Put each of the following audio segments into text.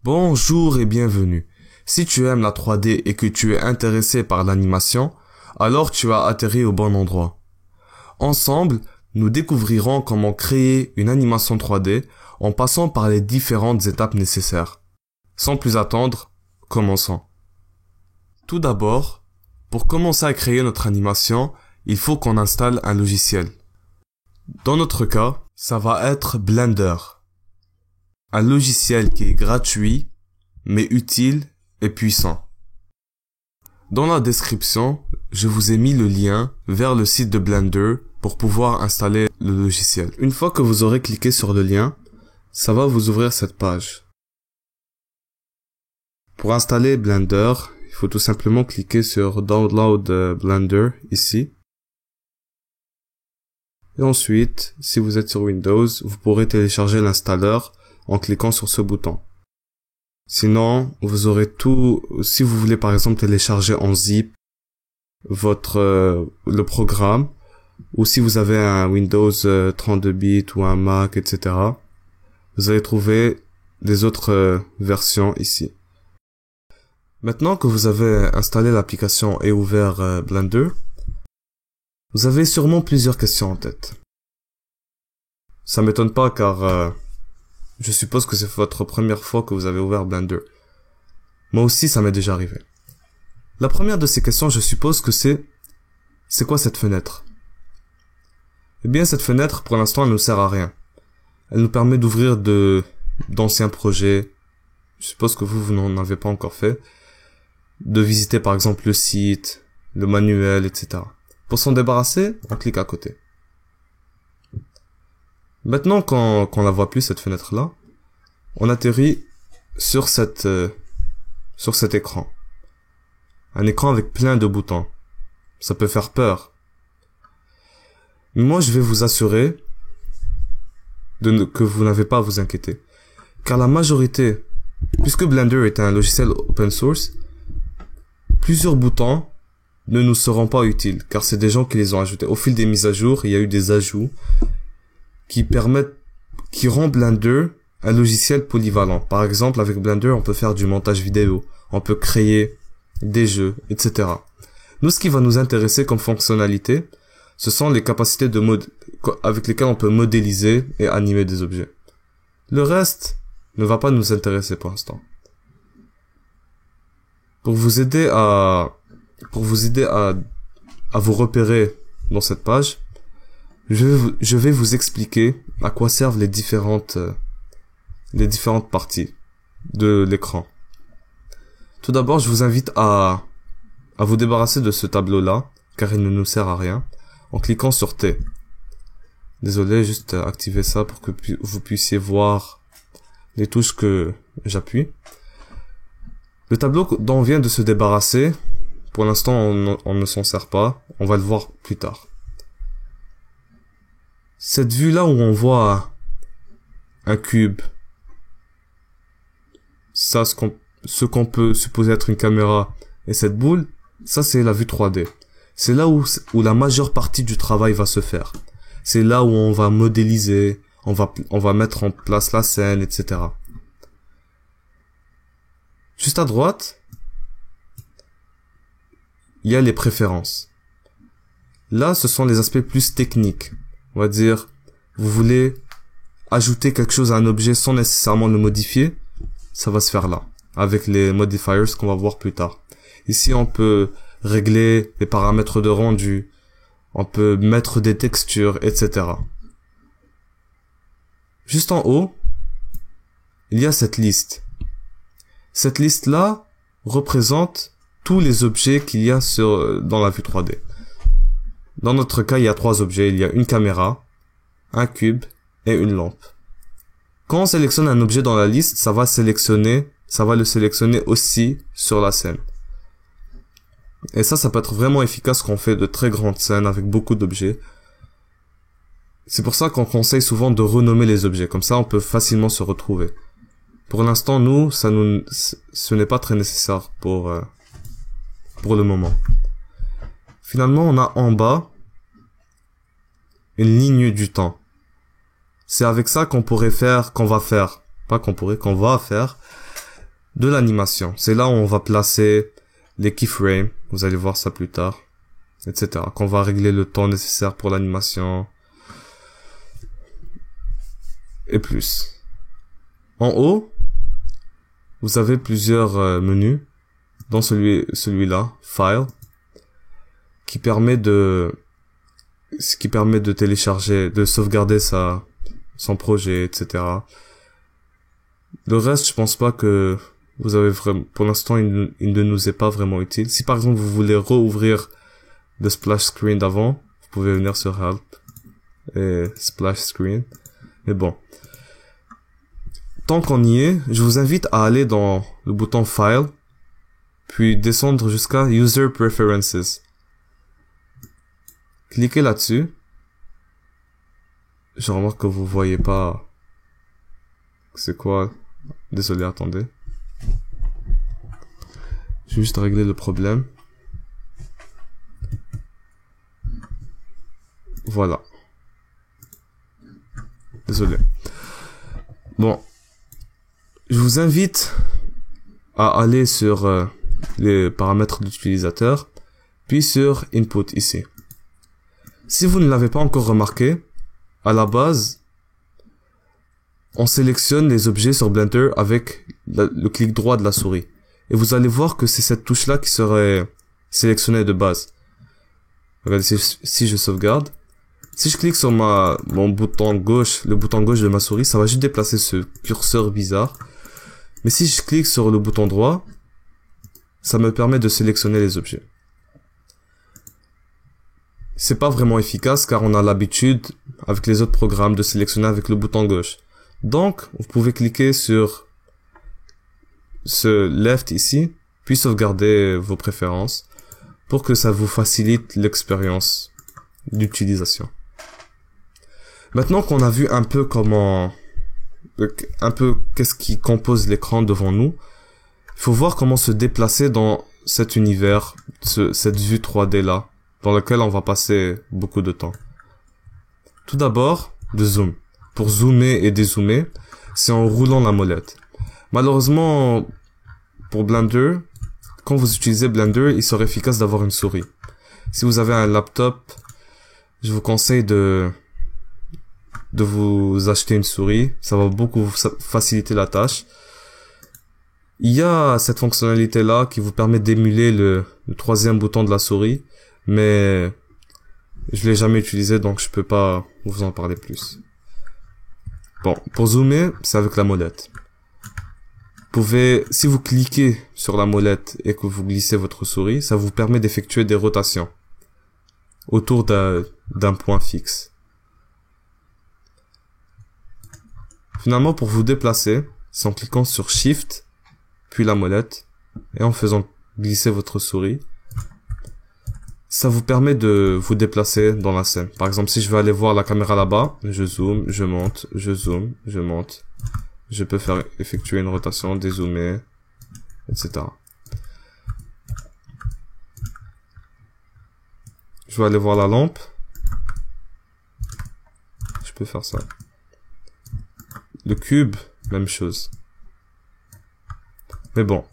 Bonjour et bienvenue. Si tu aimes la 3D et que tu es intéressé par l'animation, alors tu as atterri au bon endroit. Ensemble, nous découvrirons comment créer une animation 3D en passant par les différentes étapes nécessaires. Sans plus attendre, commençons. Tout d'abord, pour commencer à créer notre animation, il faut qu'on installe un logiciel. Dans notre cas, ça va être Blender. Un logiciel qui est gratuit, mais utile et puissant. Dans la description, je vous ai mis le lien vers le site de Blender pour pouvoir installer le logiciel. Une fois que vous aurez cliqué sur le lien, ça va vous ouvrir cette page. Pour installer Blender, il faut tout simplement cliquer sur Download Blender ici. Et ensuite, si vous êtes sur Windows, vous pourrez télécharger l'installeur en cliquant sur ce bouton. Sinon, vous aurez tout, si vous voulez par exemple télécharger en zip le programme, ou si vous avez un Windows 32 bits ou un Mac, etc., vous allez trouver les autres versions ici. Maintenant que vous avez installé l'application et ouvert Blender, vous avez sûrement plusieurs questions en tête. Ça m'étonne pas car je suppose que c'est votre première fois que vous avez ouvert Blender. Moi aussi, ça m'est déjà arrivé. La première de ces questions, je suppose que c'est quoi cette fenêtre? Eh bien, cette fenêtre, pour l'instant, elle ne nous sert à rien. Elle nous permet d'ouvrir d'anciens projets. Je suppose que vous n'en avez pas encore fait. De visiter, par exemple, le site, le manuel, etc. Pour s'en débarrasser, on clique à côté. Maintenant qu'on la voit plus, cette fenêtre-là, on atterrit sur cet écran. Un écran avec plein de boutons. Ça peut faire peur. Mais moi, je vais vous assurer que vous n'avez pas à vous inquiéter. Car la majorité, puisque Blender est un logiciel open source, plusieurs boutons ne nous seront pas utiles, car c'est des gens qui les ont ajoutés. Au fil des mises à jour, il y a eu des ajouts qui rend Blender un logiciel polyvalent. Par exemple, avec Blender, on peut faire du montage vidéo, on peut créer des jeux, etc. Nous, ce qui va nous intéresser comme fonctionnalité, ce sont les capacités avec lesquelles on peut modéliser et animer des objets. Le reste ne va pas nous intéresser pour l'instant. Pour vous aider à vous repérer dans cette page, je vais vous expliquer à quoi servent les différentes parties de l'écran. Tout d'abord, je vous invite à vous débarrasser de ce tableau-là, car il ne nous sert à rien, en cliquant sur T. Désolé, juste activer ça pour que vous puissiez voir les touches que j'appuie. Le tableau dont on vient de se débarrasser, pour l'instant, on ne s'en sert pas. On va le voir plus tard. Cette vue-là où on voit un cube, ça, ce qu'on peut supposer être une caméra, et cette boule, ça c'est la vue 3D. C'est là où la majeure partie du travail va se faire. C'est là où on va modéliser, on va mettre en place la scène, etc. Juste à droite, il y a les préférences. Là, ce sont les aspects plus techniques. On va dire, vous voulez ajouter quelque chose à un objet sans nécessairement le modifier, ça va se faire là, avec les modifiers qu'on va voir plus tard. Ici, on peut régler les paramètres de rendu, on peut mettre des textures, etc. Juste en haut, il y a cette liste. Cette liste-là représente tous les objets qu'il y a dans la vue 3D. Dans notre cas, il y a 3 objets. Il y a une caméra, un cube et une lampe. Quand on sélectionne un objet dans la liste, ça va le sélectionner aussi sur la scène. Et ça peut être vraiment efficace quand on fait de très grandes scènes avec beaucoup d'objets. C'est pour ça qu'on conseille souvent de renommer les objets. Comme ça, on peut facilement se retrouver. Pour l'instant, ce n'est pas très nécessaire pour le moment. Finalement, on a en bas une ligne du temps. C'est avec ça qu'on va faire de l'animation. C'est là où on va placer les keyframes, vous allez voir ça plus tard, etc. Qu'on va régler le temps nécessaire pour l'animation et plus. En haut, vous avez plusieurs menus, dont celui-là, File, qui permet de télécharger, de sauvegarder son projet, etc. Le reste, je pense pas que vous avez vraiment, pour l'instant, il ne nous est pas vraiment utile. Si par exemple vous voulez rouvrir le splash screen d'avant, vous pouvez venir sur Help et Splash Screen. Mais bon. Tant qu'on y est, je vous invite à aller dans le bouton File, puis descendre jusqu'à User Preferences. Cliquez là-dessus. Je remarque que vous voyez pas c'est quoi. Désolé, attendez. Je vais juste régler le problème. Voilà. Désolé. Bon. Je vous invite à aller sur les paramètres d'utilisateur, puis sur Input ici. Si vous ne l'avez pas encore remarqué, à la base, on sélectionne les objets sur Blender avec le clic droit de la souris. Et vous allez voir que c'est cette touche-là qui serait sélectionnée de base. Regardez, si je sauvegarde, si je clique sur mon bouton gauche, le bouton gauche de ma souris, ça va juste déplacer ce curseur bizarre. Mais si je clique sur le bouton droit, ça me permet de sélectionner les objets. C'est pas vraiment efficace car on a l'habitude, avec les autres programmes, de sélectionner avec le bouton gauche. Donc, vous pouvez cliquer sur ce left ici, puis sauvegarder vos préférences pour que ça vous facilite l'expérience d'utilisation. Maintenant qu'on a vu un peu qu'est-ce qui compose l'écran devant nous, il faut voir comment se déplacer dans cet univers, cette vue 3D là, dans laquelle on va passer beaucoup de temps. Tout d'abord, le zoom. Pour zoomer et dézoomer, c'est en roulant la molette. Malheureusement, pour Blender, quand vous utilisez Blender, il serait efficace d'avoir une souris. Si vous avez un laptop, je vous conseille de vous acheter une souris. Ça va beaucoup faciliter la tâche. Il y a cette fonctionnalité-là qui vous permet d'émuler le troisième bouton de la souris, mais je l'ai jamais utilisé, donc je peux pas vous en parler plus. Bon, pour zoomer, c'est avec la molette. Vous pouvez, si vous cliquez sur la molette et que vous glissez votre souris, ça vous permet d'effectuer des rotations autour d'un point fixe. Finalement, pour vous déplacer, c'est en cliquant sur Shift, puis la molette, et en faisant glisser votre souris, ça vous permet de vous déplacer dans la scène. Par exemple, si je veux aller voir la caméra là-bas, je zoome, je monte, je zoome, je monte. Je peux effectuer une rotation, dézoomer, etc. Je vais aller voir la lampe. Je peux faire ça. Le cube, même chose. Mais bon.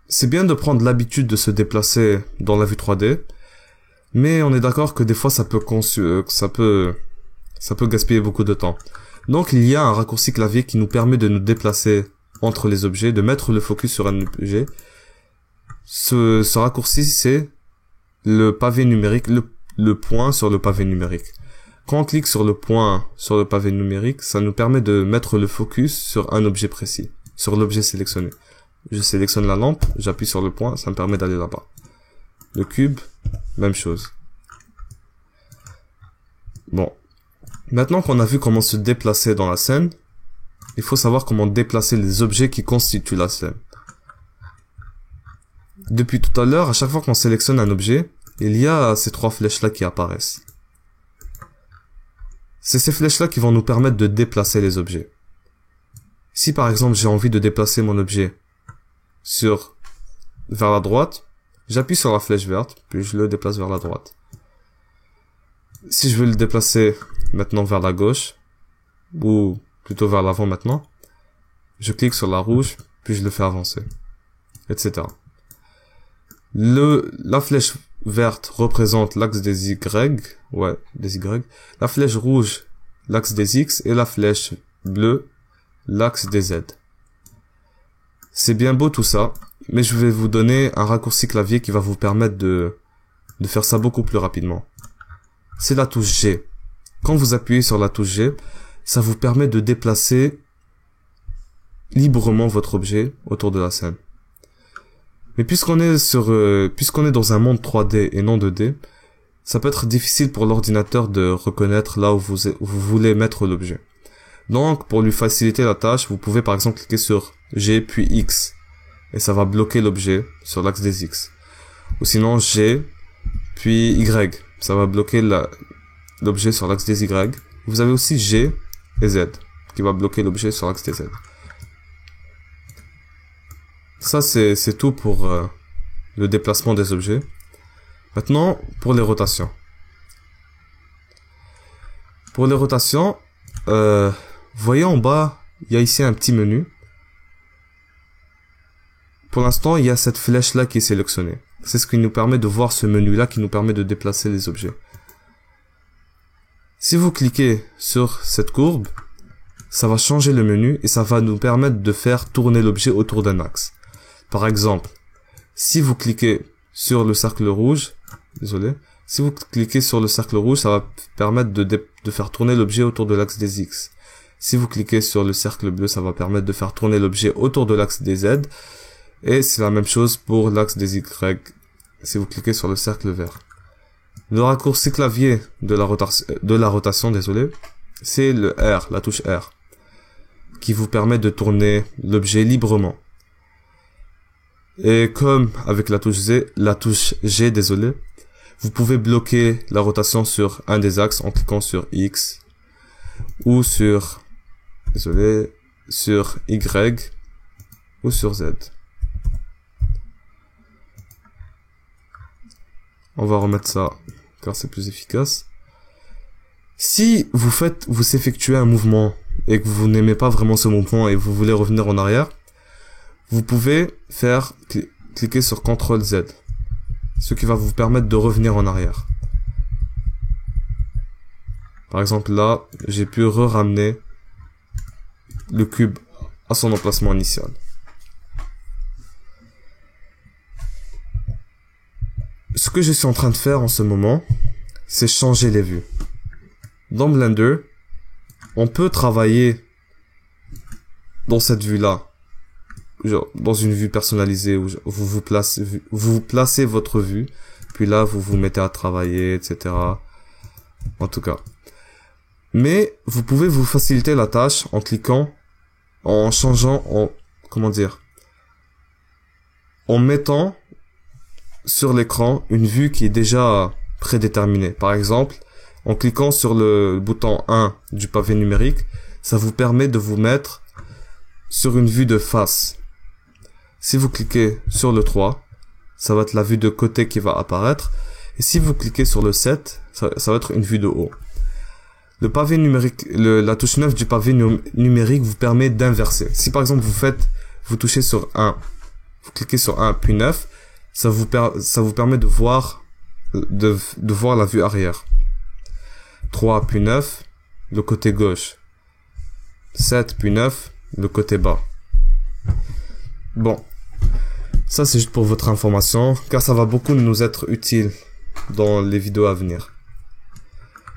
C'est bien de prendre l'habitude de se déplacer dans la vue 3D, mais on est d'accord que des fois ça peut gaspiller beaucoup de temps. Donc il y a un raccourci clavier qui nous permet de nous déplacer entre les objets, de mettre le focus sur un objet. Ce raccourci, c'est le pavé numérique, le point sur le pavé numérique. Quand on clique sur le point sur le pavé numérique, ça nous permet de mettre le focus sur un objet précis, sur l'objet sélectionné. Je sélectionne la lampe, j'appuie sur le point, ça me permet d'aller là-bas. Le cube, même chose. Bon. Maintenant qu'on a vu comment se déplacer dans la scène, il faut savoir comment déplacer les objets qui constituent la scène. Depuis tout à l'heure, à chaque fois qu'on sélectionne un objet, il y a ces trois flèches-là qui apparaissent. C'est ces flèches-là qui vont nous permettre de déplacer les objets. Si par exemple j'ai envie de déplacer mon objet vers la droite, j'appuie sur la flèche verte, puis je le déplace vers la droite. Si je veux le déplacer maintenant vers la gauche, ou plutôt vers l'avant maintenant, je clique sur la rouge, puis je le fais avancer, etc. La flèche verte représente l'axe des Y, des Y. La flèche rouge, l'axe des X, et la flèche bleue, l'axe des Z. C'est bien beau tout ça, mais je vais vous donner un raccourci clavier qui va vous permettre de faire ça beaucoup plus rapidement. C'est la touche G. Quand vous appuyez sur la touche G, ça vous permet de déplacer librement votre objet autour de la scène. Mais puisqu'on est dans un monde 3D et non 2D, ça peut être difficile pour l'ordinateur de reconnaître là où vous voulez mettre l'objet. Donc, pour lui faciliter la tâche, vous pouvez par exemple cliquer sur G puis X, et ça va bloquer l'objet sur l'axe des X. Ou sinon G puis Y, ça va bloquer l'objet sur l'axe des Y. Vous avez aussi G et Z, qui va bloquer l'objet sur l'axe des Z. Ça, c'est tout pour le déplacement des objets. Maintenant, pour les rotations. Pour les rotations, voyez en bas, il y a ici un petit menu. Pour l'instant, il y a cette flèche-là qui est sélectionnée. C'est ce qui nous permet de voir ce menu-là qui nous permet de déplacer les objets. Si vous cliquez sur cette courbe, ça va changer le menu et ça va nous permettre de faire tourner l'objet autour d'un axe. Par exemple, si vous cliquez sur le cercle rouge, si vous cliquez sur le cercle rouge, ça va permettre de faire tourner l'objet autour de l'axe des X. Si vous cliquez sur le cercle bleu, ça va permettre de faire tourner l'objet autour de l'axe des Z. Et c'est la même chose pour l'axe des Y, si vous cliquez sur le cercle vert. Le raccourci clavier de la rotation, c'est le R, la touche R, qui vous permet de tourner l'objet librement. Et comme avec la touche G, vous pouvez bloquer la rotation sur un des axes en cliquant sur X ou sur Y ou sur Z. On va remettre ça car c'est plus efficace. Si vous effectuez un mouvement et que vous n'aimez pas vraiment ce mouvement et vous voulez revenir en arrière, vous pouvez cliquer sur CTRL Z, ce qui va vous permettre de revenir en arrière. Par exemple là, j'ai pu ramener le cube à son emplacement initial. Ce que je suis en train de faire en ce moment, c'est changer les vues. Dans Blender, on peut travailler dans cette vue-là, genre dans une vue personnalisée où vous placez votre vue, puis là vous vous mettez à travailler, etc. En tout cas. Mais vous pouvez vous faciliter la tâche en cliquant, en mettant sur l'écran une vue qui est déjà prédéterminée. Par exemple, en cliquant sur le bouton 1 du pavé numérique, ça vous permet de vous mettre sur une vue de face. Si vous cliquez sur le 3, ça va être la vue de côté qui va apparaître. Et si vous cliquez sur le 7, ça va être une vue de haut. Le pavé numérique, la touche 9 du pavé numérique vous permet d'inverser. Si par exemple vous touchez sur 1, vous cliquez sur 1 puis 9, ça vous permet de voir la vue arrière. 3 puis 9, le côté gauche. 7 puis 9, le côté bas. Bon, ça c'est juste pour votre information, car ça va beaucoup nous être utile dans les vidéos à venir.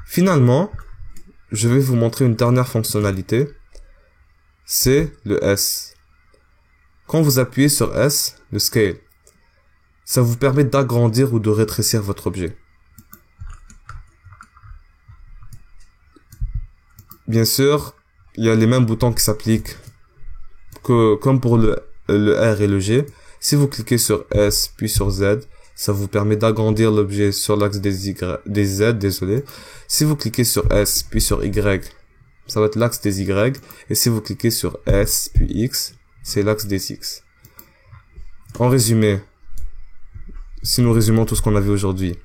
Finalement, je vais vous montrer une dernière fonctionnalité, c'est le S. Quand vous appuyez sur S, le Scale, ça vous permet d'agrandir ou de rétrécir votre objet. Bien sûr, il y a les mêmes boutons qui s'appliquent comme pour le R et le G. Si vous cliquez sur S puis sur Z, ça vous permet d'agrandir l'objet sur l'axe des Z, Si vous cliquez sur S puis sur Y, ça va être l'axe des Y. Et si vous cliquez sur S puis X, c'est l'axe des X. En résumé, si nous résumons tout ce qu'on a vu aujourd'hui,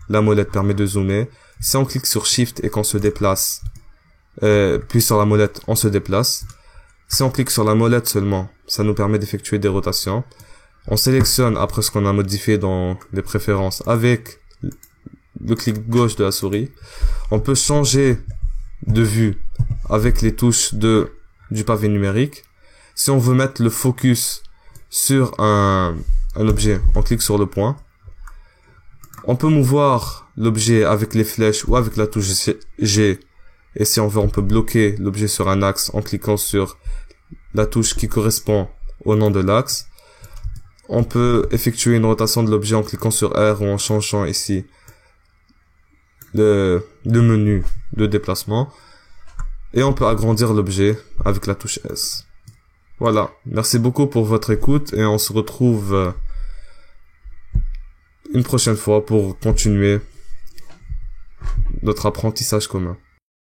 la molette permet de zoomer. Si on clique sur Shift et qu'on se déplace, puis sur la molette on se déplace, Si on clique sur la molette seulement, ça nous permet d'effectuer des rotations. On sélectionne après ce qu'on a modifié dans les préférences avec le clic gauche de la souris. On peut changer de vue avec les touches du pavé numérique. Si on veut mettre le focus sur un objet, on clique sur le point. On peut mouvoir l'objet avec les flèches ou avec la touche G. Et si on veut, on peut bloquer l'objet sur un axe en cliquant sur la touche qui correspond au nom de l'axe. On peut effectuer une rotation de l'objet en cliquant sur R ou en changeant ici le menu de déplacement. Et on peut agrandir l'objet avec la touche S. Voilà. Merci beaucoup pour votre écoute et on se retrouve une prochaine fois pour continuer notre apprentissage commun.